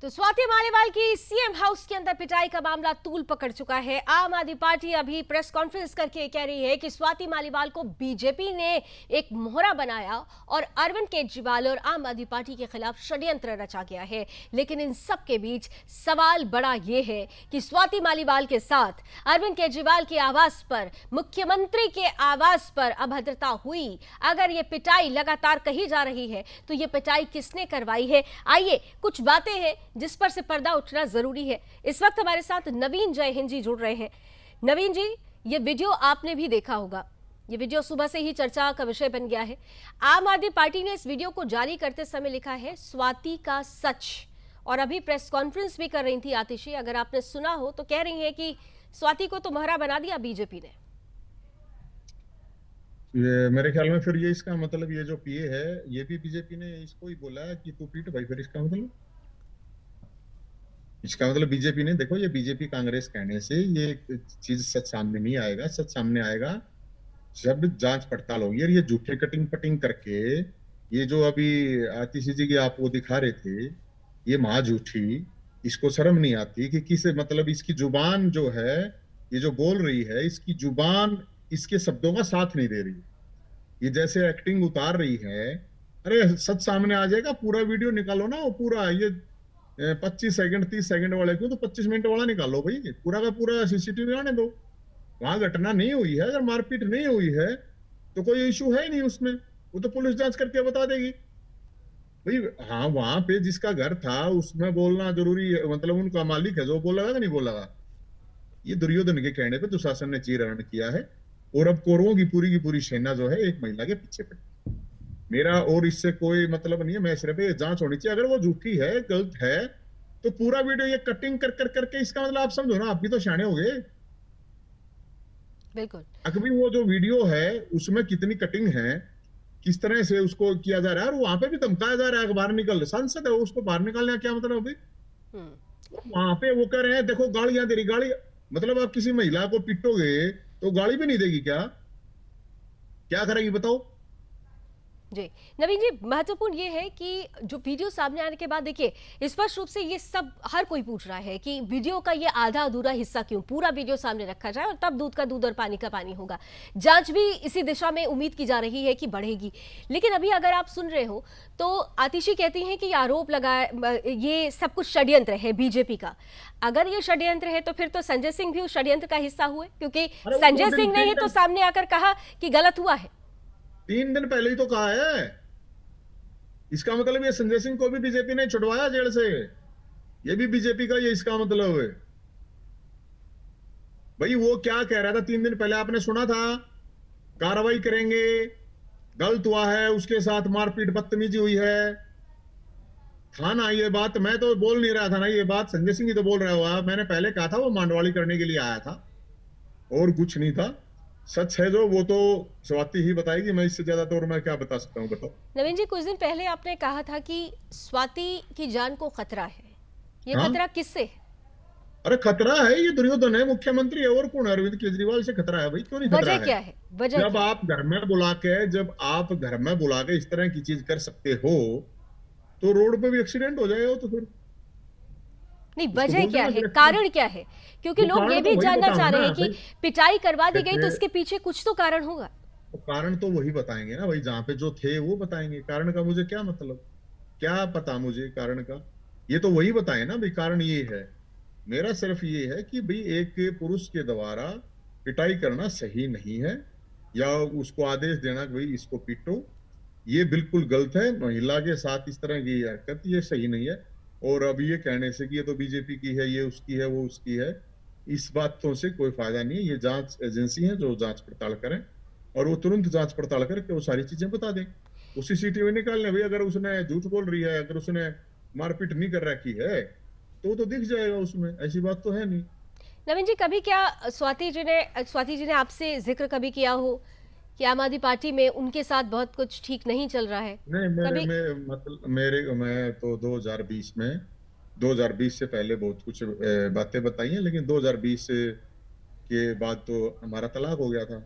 तो स्वाति मालीवाल की CM house के अंदर पिटाई का मामला तूल पकड़ चुका है। आम आदमी पार्टी अभी प्रेस कॉन्फ्रेंस करके कह रही है कि स्वाति मालीवाल को बीजेपी ने एक मोहरा बनाया और अरविंद केजरीवाल और आम आदमी पार्टी के खिलाफ षड्यंत्र रचा गया है। लेकिन इन सब के बीच सवाल बड़ा ये है कि स्वाति मालीवाल के साथ अरविंद केजरीवाल के आवास पर, मुख्यमंत्री के आवास पर अभद्रता हुई। अगर ये पिटाई लगातार कही जा रही है तो ये पिटाई किसने करवाई है? आइए कुछ बातें हैं जिस पर से पर्दा उठना जरूरी है। इस वक्त हमारे साथ नवीन जय हिंद जी जुड़ रहे हैं। नवीन जी, ये वीडियो आपने भी देखा होगा। ये वीडियो सुबह से ही चर्चा का विषय बन गया है। आम आदमी पार्टी ने इस वीडियो को जारी करते समय लिखा है स्वाति का सच, और अभी प्रेस कॉन्फ्रेंस भी कर रही थी आतिशी, अगर आपने सुना हो तो कह रही है कि स्वाति को तो मोहरा बना दिया बीजेपी ने। ये मेरे ख्याल में फिर ये इसका मतलब ये जो पीए है ये भी बीजेपी ने इसको ही बोला है कि तू पीट भाई। फिर इसका मतलब बीजेपी ने, देखो, ये बीजेपी कांग्रेस कहने से ये चीज सच सामने नहीं आएगा। सच सामने आएगा जब जांच पड़ताल होगी। और ये झूठे कटिंग पटिंग करके ये जो अभी आतिशी जी की आप वो दिखा रहे थे, ये महा झूठी, इसको शर्म नहीं आती कि किस मतलब इसकी जुबान जो है, ये जो बोल रही है, इसकी जुबान इसके शब्दों का साथ नहीं दे रही। ये जैसे एक्टिंग उतार रही है। अरे सच सामने आ जाएगा, पूरा वीडियो निकालो ना। वो पूरा ये 25 सेकंड 30 सेकंड वाले को तो 25 मिनट वाला निकालो भाई। पूरा का पूरा सीसीटीवी आने दो। वहां घटना नहीं हुई है, अगर मारपीट नहीं हुई है तो कोई इशू है ही नहीं उसमें। वो तो पुलिस जांच करके बता देगी भाई। हाँ, वहां पे जिसका घर था उसमें बोलना जरूरी है, मतलब उनका मालिक है जो बोलेगा कि नहीं बोलेगा। ये दुर्योधन के कहने पे दुशासन ने चीरहरण किया है। और अब कौरवों की पूरी सेना जो है एक महिला के पीछे पड़ी। मेरा और इससे कोई मतलब नहीं है। मैं सिर्फ ये जांच होनी चाहिए। अगर वो झूठी है, गलत है, तो पूरा वीडियो ये कटिंग कर कर करके, इसका मतलब आप समझो ना, आप भी तो शाणे हो गए। बिल्कुल। अभी वो जो वीडियो है उसमें कितनी कटिंग है, किस तरह से उसको किया जा रहा है। और वहां पे भी धमकाया जा रहा है कि बाहर निकल। सांसद है, उसको बाहर निकालने का क्या मतलब अभी? वहां पे वो कह रहे हैं देखो गालियां दे रही। गाली मतलब आप किसी महिला को पिटोगे तो गाली भी नहीं देगी क्या? क्या करेगी बताओ? जी नवीन जी, महत्वपूर्ण ये है कि जो वीडियो सामने आने के बाद देखिए स्पष्ट रूप से ये सब हर कोई पूछ रहा है कि वीडियो का ये आधा अधूरा हिस्सा क्यों, पूरा वीडियो सामने रखा जाए और तब दूध का दूध और पानी का पानी होगा। जांच भी इसी दिशा में उम्मीद की जा रही है कि बढ़ेगी। लेकिन अभी अगर आप सुन रहे हो तो आतिशी कहती हैं कि आरोप लगा, ये सब कुछ षड्यंत्र है बीजेपी का। अगर ये षड्यंत्र है तो फिर तो संजय सिंह भी उस षड्यंत्र का हिस्सा हुए, क्योंकि अरे वो संजय सिंह ने ही तो सामने आकर कहा कि गलत हुआ है। 3 दिन पहले ही तो कहा है। इसका मतलब ये संजय सिंह को भी बीजेपी ने छुड़वाया जेल से। ये भी बीजेपी का, ये इसका मतलब है भाई। वो क्या कह रहा था 3 दिन पहले, आपने सुना था? कार्रवाई करेंगे, गलत हुआ है, उसके साथ मारपीट बदतमीजी हुई है। था ना ये बात? मैं तो बोल नहीं रहा था ना ये बात, संजय सिंह ही तो बोल रहा हुआ। मैंने पहले कहा था वो मांडवाड़ी करने के लिए आया था और कुछ नहीं था। सच है जो, वो तो स्वाति ही बताएगी। मैं इससे ज्यादा तो और मैं क्या बता सकता हूँ, बताओ। नवीन जी, कुछ दिन पहले आपने कहा था कि स्वाति की जान को खतरा है। ये हाँ, खतरा किससे है? अरे खतरा है, ये दुर्योधन है, मुख्यमंत्री है। और कौन है? अरविंद केजरीवाल से खतरा है भाई। क्यों नहीं खतरा वजह है? क्या है? वजह जब क्या है? आप घर में बुला के, इस तरह की चीज कर सकते हो तो रोड पे भी एक्सीडेंट हो जाएगा तो फिर नहीं, उसको वजह बोल क्या देना है, फिर एक्सीडेंट। कारण क्या है? क्योंकि वो लोग ये कारण तो भी वही जानना चाह बताऊंगा रहे ना हैं कि भाई। पिटाई करवा दी गई तो देखिए, इसके पीछे कुछ तो कारण होगा। तो कारण तो वही बताएंगे ना भाई। जहां पे जो थे वो बताएंगे। कारण का मुझे क्या मतलब? क्या पता मुझे कारण का? ये तो वही बताए ना भाई, कारण ये है। मेरा सिर्फ ये है कि भाई एक पुरुष के द्वारा पिटाई करना सही नहीं है, या उसको आदेश देना कि भाई इसको पीटो, ये बिल्कुल गलत है। महिला के साथ इस तरह की हरकत ये सही नहीं है। और अब ये कहने से कि ये तो बीजेपी की है, ये उसकी है, वो उसकी है, इस बातों से कोई फायदा नहीं है। ये जांच एजेंसी है जो जांच पड़ताल करें, और वो तुरंत जांच पड़ताल करके वो सारी चीजें बता दें। वो सीसीटीवी निकाल लें भाई। अगर उसने झूठ बोल रही है, अगर उसने मारपीट नहीं कर रखी है तो वो तो दिख जाएगा उसमें। ऐसी बात तो है नहीं। नवीन जी, कभी क्या स्वाति जी ने आपसे जिक्र कभी किया हो कि आम आदमी पार्टी में उनके साथ बहुत कुछ ठीक नहीं चल रहा है? नहीं, मेरे कभी? में मतलब मेरे मैं तो 2020 से पहले बहुत कुछ बातें बताई हैं, लेकिन 2020 के बाद तो हमारा तलाक हो गया था।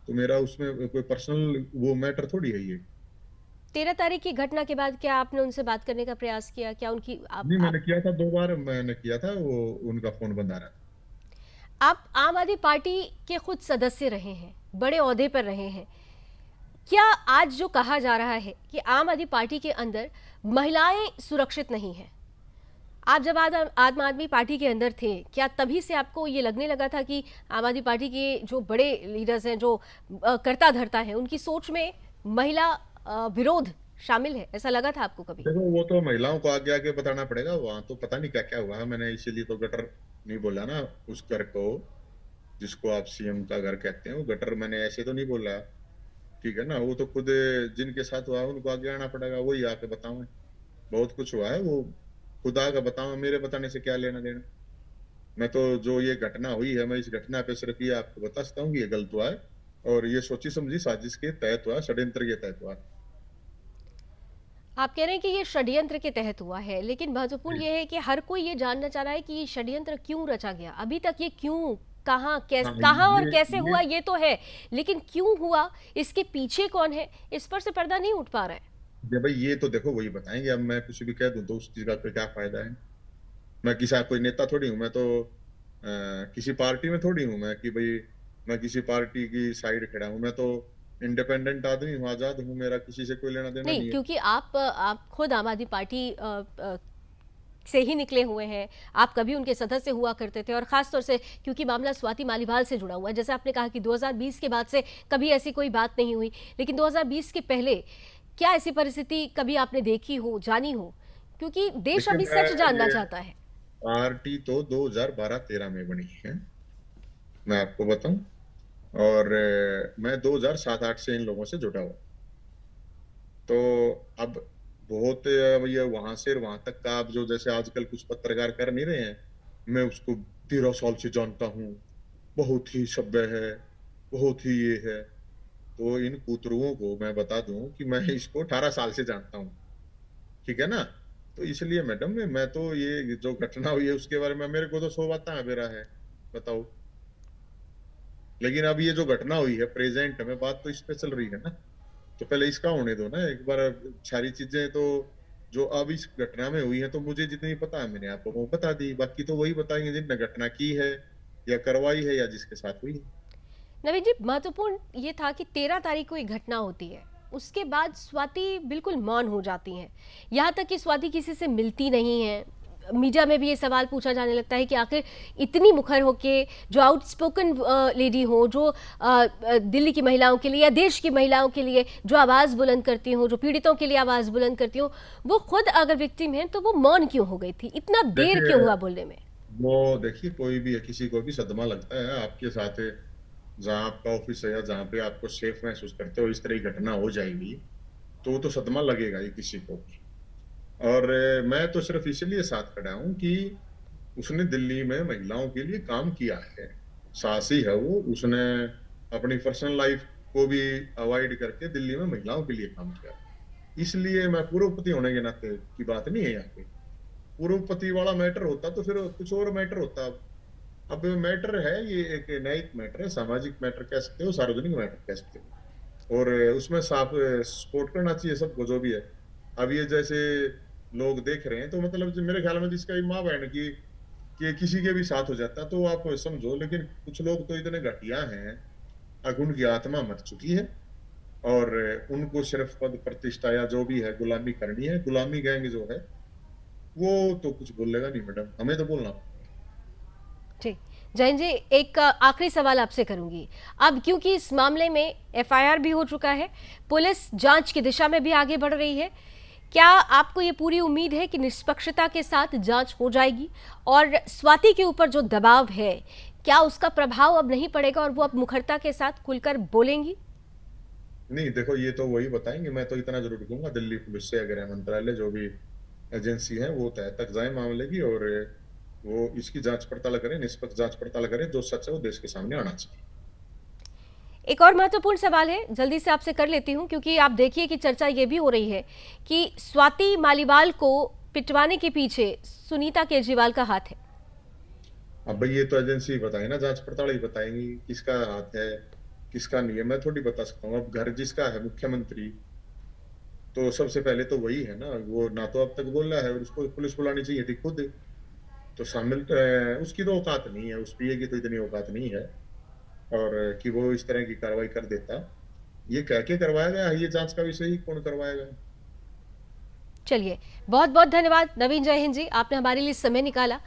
तो मेरा उसमें कोई पर्सनल वो मैटर थोड़ी है ये। 13 तारीख की घटना के बाद क्या आपने उनसे बात करने का प्रयास किया? क्या उनकी नहीं, आप मैंने किया था 2 बार मैंने किया था, वो उनका फ़ोन बंद आ रहा था। आप आम आदमी पार्टी के खुद सदस्य रहे हैं, बड़े ओहदे पर रहे हैं। क्या आज जो कहा जा रहा है कि आम आदमी पार्टी के अंदर महिलाएं सुरक्षित नहीं हैं, आप जब आज आम आदमी पार्टी के अंदर थे, क्या तभी से आपको ये लगने लगा था कि आम आदमी पार्टी के जो बड़े लीडर्स हैं, जो कर्ता धर्ता हैं, उनकी सोच में महिला विरोध शामिल है? ऐसा लगा था आपको कभी? देखो वो तो महिलाओं को आगे आगे बताना पड़ेगा, वहां तो पता नहीं क्या क्या हुआ है। मैंने इसीलिए तो गटर नहीं बोला ना, उस घर को जिसको आप सीएम का घर कहते हैं, वो गटर मैंने ऐसे तो नहीं बोला। ठीक है ना, वो तो खुद जिनके साथ हुआ है उनको आगे आना पड़ेगा, वही आके बताओ। बहुत कुछ हुआ है, वो खुद आके बताओ, मेरे बताने से क्या लेना देना। मैं तो जो ये घटना हुई है, मैं इस घटना पे सिर्फ ये आपको बता सकता हूँ कि ये गलत हुआ है और ये सोची समझी साजिश के तहत हुआ, षड्यंत्र के तहत हुआ। आप कह रहे हैं कि ये षड्यंत्र के तहत हुआ है, लेकिन महत्वपूर्ण जी। ये है कि हर कोई ये जानना चाह रहा है कि ये षड्यंत्र क्यों रचा गया। अभी तक ये क्यों, हाँ, कहाँ और ये कैसे ये हुआ ये तो है, लेकिन क्यों हुआ, इसके पीछे कौन है, इस पर से पर्दा नहीं उठ पा रहा है। ये भाई ये तो देखो वही बताएंगे। अब मैं कुछ भी कह दूं तो उस चीज का कोई क्या फायदा है। मैं किसी कोई नेता थोड़ी हूँ, मैं तो किसी पार्टी में थोड़ी हूँ मैं कि भाई मैं किसी पार्टी की साइड खड़ा हूँ। मैं तो इंडिपेंडेंट आदमी हूँ, आजाद हूँ, मेरा किसी से कोई लेना देना नहीं, नहीं है। क्योंकि आप खुद आम आदमी पार्टी से ही निकले हुए हैं, आप कभी उनके सदस्य हुआ करते थे, और खास तौर से क्योंकि मामला स्वाति मालीवाल से जुड़ा हुआ है, जैसे आपने कहा कि 2020 के बाद से कभी ऐसी कोई बात नहीं हुई, लेकिन 2020 के पहले क्या ऐसी परिस्थिति कभी आपने देखी हो, जानी हो? क्योंकि देश देखिए अभी मैं सच जानना ये चाहता है। पार्टी तो 2012-13 में बनी है, मैं आपको बताऊं। और मैं 2007-8 से इन लोगों से जुड़ा हुआ। तो अब बहुत ये वहां से वहां तक का, आप जो जैसे आजकल कुछ पत्रकार कर नहीं रहे हैं, मैं उसको 13 साल से जानता हूँ, बहुत ही सभ्य है, बहुत ही ये है। तो इन कूतरुओं को मैं बता दूं कि मैं इसको 18 साल से जानता हूँ। ठीक है ना। तो इसलिए मैडम मैं तो ये जो घटना हुई है उसके बारे में मेरे को तो 100 बातें बेरा है, बताओ। लेकिन अब ये जो घटना हुई है प्रेजेंट में, बात तो इस पे चल रही है ना, तो पहले इसका होने दो ना एक बार। सारी चीजें तो जो अब इस घटना में हुई है, तो मुझे जितनी पता है मैंने आपको वो बता दी, बाकी तो वही बताएंगे जिनने घटना की है या करवाई है या जिसके साथ हुई है। नवीन जी, महत्वपूर्ण ये था कि 13 तारीख को एक घटना होती है, उसके बाद स्वाति बिल्कुल मौन हो जाती हैं, यहाँ तक कि स्वाति किसी से मिलती नहीं है। मीडिया में भी ये सवाल पूछा जाने लगता है कि आखिर इतनी मुखर होके, जो आउटस्पोकन लेडी हो, जो दिल्ली की महिलाओं के लिए या देश की महिलाओं के लिए जो आवाज़ बुलंद करती हो, जो पीड़ितों के लिए आवाज़ बुलंद करती हो, वो खुद अगर विक्टिम है तो वो मौन क्यों हो गई थी, इतना देर देखिए क्यों हुआ बोलने में? वो देखिए कोई भी है, किसी को भी सदमा लगता है आपके साथ जहाँ आपका ऑफिस है या जहाँ पे आपको सेफ महसूस करते हो, इस तरह की घटना हो जाएगी तो वो तो सदमा लगेगा ही किसी को भी। और मैं तो सिर्फ इसलिए साथ खड़ा हूँ कि उसने दिल्ली में महिलाओं के लिए काम किया है, साहसी है वो। उसने अपनी पर्सनल लाइफ को भी अवॉइड करके दिल्ली में महिलाओं के लिए काम किया। इसलिए मैं पूर्वपति होने के नाते की बात नहीं है यहाँ पे। पूर्वपति वाला मैटर होता तो फिर कुछ और मैटर होता। अब मैटर है ये एक न्यायिक मैटर है, सामाजिक मैटर कह सकते हो, सार्वजनिक मैटर कह सकते हो, और उसमें साफ सपोर्ट करना चाहिए सबको जो भी है। अब ये जैसे लोग देख रहे हैं तो मतलब मेरे ख्याल में जिसका माँ बहन की कि किसी के भी साथ हो जाता तो आप समझो, लेकिन कुछ लोग तो इतने घटिया हैं, अब उनकी आत्मा मर चुकी है और उनको सिर्फ पद प्रतिष्ठा या जो भी है गुलामी करनी है। गुलामी गैंग जो है वो तो कुछ बोलेगा नहीं मैडम, हमें तो बोलना। जी, जैन जी, एक आखिरी सवाल आपसे करूंगी। अब क्योंकि इस मामले में एफआईआर भी हो चुका है, पुलिस जांच की दिशा में भी आगे बढ़ रही है, क्या आपको ये पूरी उम्मीद है कि निष्पक्षता के साथ जांच हो जाएगी और स्वाति के ऊपर जो दबाव है, क्या उसका प्रभाव अब नहीं पड़ेगा और वो अब मुखरता के साथ खुलकर बोलेंगी? नहीं देखो ये तो वही बताएंगे, मैं तो इतना जरूर कहूंगा दिल्ली पुलिस से, गृह मंत्रालय जो भी एजेंसी है वो तय तक जाए मामले की और वो इसकी जांच पड़ताल करें, निष्पक्ष जांच पड़ताल करें, जो सच है वो देश के सामने आना चाहिए। एक और महत्वपूर्ण सवाल है, जल्दी से आपसे कर लेती हूं, क्योंकि आप देखिए कि चर्चा ये भी हो रही है कि स्वाति मालीवाल को पिटवाने के पीछे सुनीता केजरीवाल का हाथ है। अब भाई ये तो एजेंसी बताए ना, जांच पड़ताल ही बताएंगी किसका हाथ है किसका नहीं है, मैं थोड़ी बता सकता हूँ। अब घर जिसका है मुख्यमंत्री, तो सबसे पहले तो वही है ना, वो ना तो अब तक बोल रहा है, और उसको पुलिस बुलानी चाहिए थी खुद। तो शामिल उसकी तो औकात नहीं है, उस पीए की तो इतनी औकात नहीं है, और कि वो इस तरह की कार्रवाई कर देता। ये कह के करवाया गया है, ये जांच का विषय ही कौन करवाएगा। चलिए, बहुत बहुत धन्यवाद नवीन जय हिंद जी, आपने हमारे लिए समय निकाला